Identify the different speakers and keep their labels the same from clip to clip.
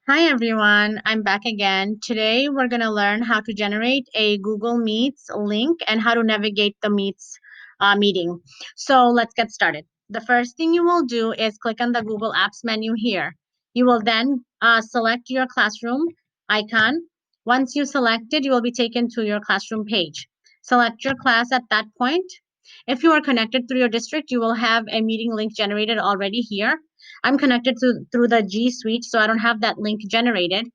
Speaker 1: Hi everyone, I'm back again. Today we're going to learn how to generate a Google Meets link and how to navigate the Meets meeting. So let's get started. The first thing you will do is click on the Google Apps menu here. You will then select your classroom icon. Once you select it, you will be taken to your classroom page. Select your class at that point. If you are connected through your district, you will have a meeting link generated already here. I'm connected through the G Suite, so I don't have that link generated.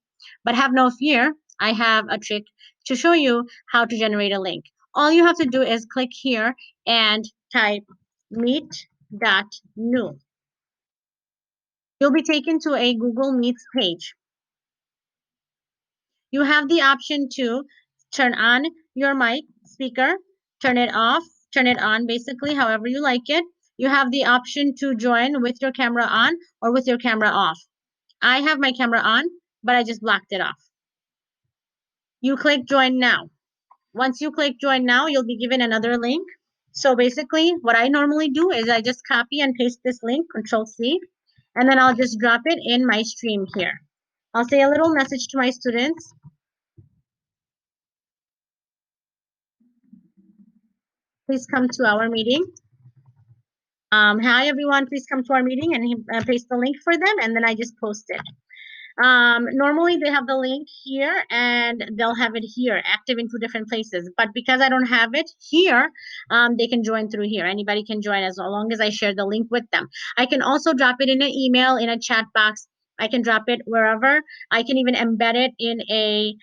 Speaker 1: But have no fear, I have a trick to show you how to generate a link. All you have to do is click here and type meet.new. You'll be taken to a Google Meets page. You have the option to turn on your mic speaker, turn it off, turn it on, basically, however you like it. You have the option to join with your camera on or with your camera off. I have my camera on, but I just blocked it off. You click join now. Once you click join now, you'll be given another link. So basically, what I normally do is I just copy and paste this link, Control C, and then I'll just drop it in my stream here. I'll say a little message to my students. Please come to our meeting. Hi everyone, please come to our meeting, and paste the link for them, and then I just post it. Normally they have the link here and they'll have it here active in two different places, but because I don't have it here, they can join through here. Anybody can join as long as I share the link with them. I can also drop it in an email, in a chat box. I can drop it wherever. I can even embed it in a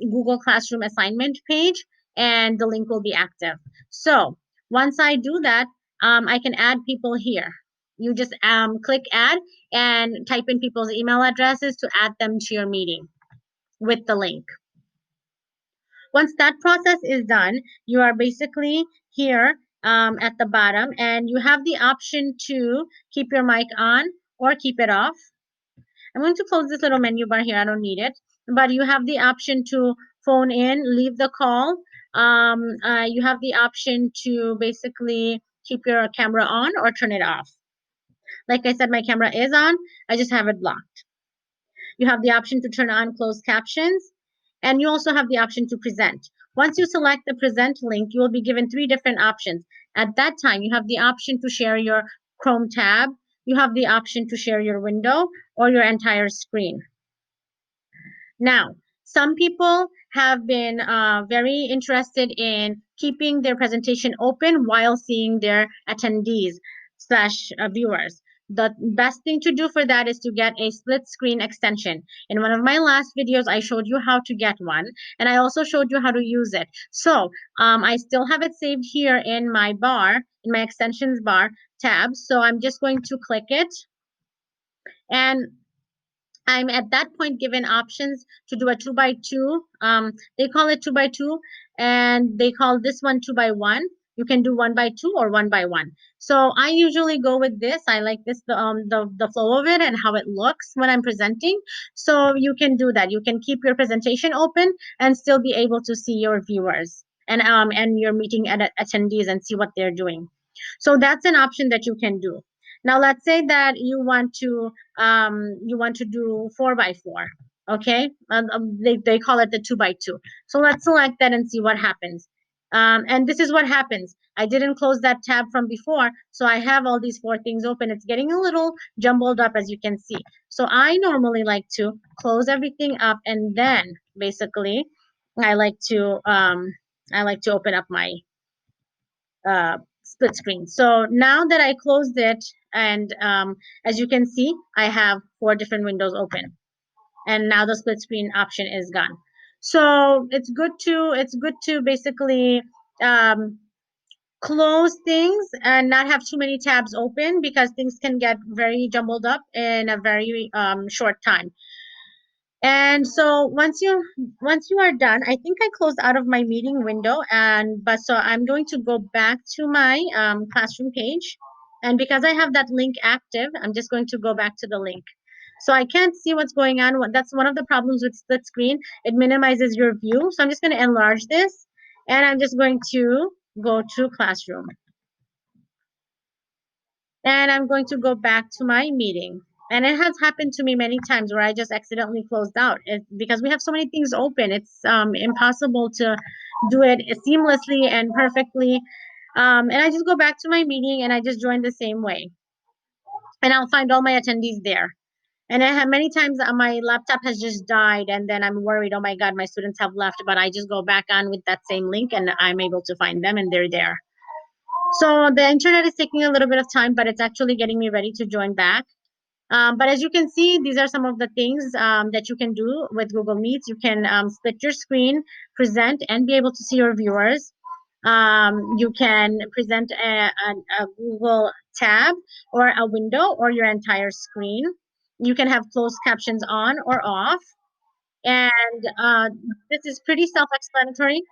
Speaker 1: Google Classroom assignment page, and the link will be active. So once I do that, I can add people here. You just click add and type in people's email addresses to add them to your meeting with the link. Once that process is done, you are basically here at the bottom, and you have the option to keep your mic on or keep it off. I'm going to close this little menu bar here. I don't need it. But you have the option to phone in, leave the call. You have the option to basically keep your camera on or turn it off. Like I said, my camera is on. I just have it blocked. You have the option to turn on closed captions, and you also have the option to present. Once you select the present link, you will be given three different options. At that time, you have the option to share your Chrome tab, you have the option to share your window or your entire screen. Now, some people have been very interested in keeping their presentation open while seeing their attendees slash viewers. The best thing to do for that is to get a split screen extension. In one of my last videos, I showed you how to get one, and I also showed you how to use it. So I still have it saved here in my bar, in my extensions bar tab. So I'm just going to click it, and I'm at that point given options to do a 2x2. They call it 2x2, and they call this one 2x1. You can do 1x2 or 1x1. So I usually go with this. I like this, the flow of it and how it looks when I'm presenting. So you can do that. You can keep your presentation open and still be able to see your viewers and your meeting attendees and see what they're doing. So that's an option that you can do. Now let's say that you want to do 4x4. Okay, they call it the 2x2. So let's select that and see what happens. And this is what happens. I didn't close that tab from before, so I have all these four things open. It's getting a little jumbled up, as you can see. So I normally like to close everything up, and then basically I like to open up my split screen. So now that I closed it, and as you can see, I have four different windows open, and now the split screen option is gone. So it's good to basically close things and not have too many tabs open, because things can get very jumbled up in a very short time. And so once you are done, I think I closed out of my meeting window, so I'm going to go back to my classroom page, and because I have that link active, I'm just going to go back to the link. So I can't see what's going on. That's one of the problems with split screen. It minimizes your view. So I'm just going to enlarge this, and I'm just going to go to classroom, and I'm going to go back to my meeting. And it has happened to me many times where I just accidentally closed out because we have so many things open. It's impossible to do it seamlessly and perfectly. And I just go back to my meeting and I just join the same way. And I'll find all my attendees there. And I have many times my laptop has just died, and then I'm worried, oh my God, my students have left. But I just go back on with that same link and I'm able to find them and they're there. So the internet is taking a little bit of time, but it's actually getting me ready to join back. But as you can see, these are some of the things that you can do with Google Meets. You can split your screen, present, and be able to see your viewers. You can present a Google tab or a window or your entire screen. You can have closed captions on or off. And this is pretty self-explanatory.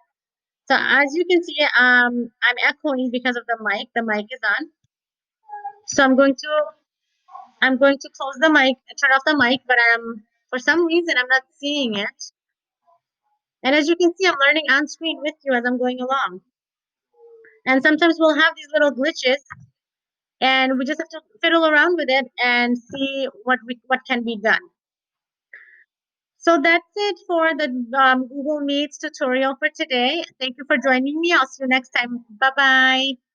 Speaker 1: So as you can see, I'm echoing because of the mic. The mic is on. So I'm going to close the mic, turn off the mic, but for some reason I'm not seeing it. And as you can see, I'm learning on screen with you as I'm going along. And sometimes we'll have these little glitches, and we just have to fiddle around with it and see what can be done. So that's it for the Google Meets tutorial for today. Thank you for joining me. I'll see you next time. Bye bye.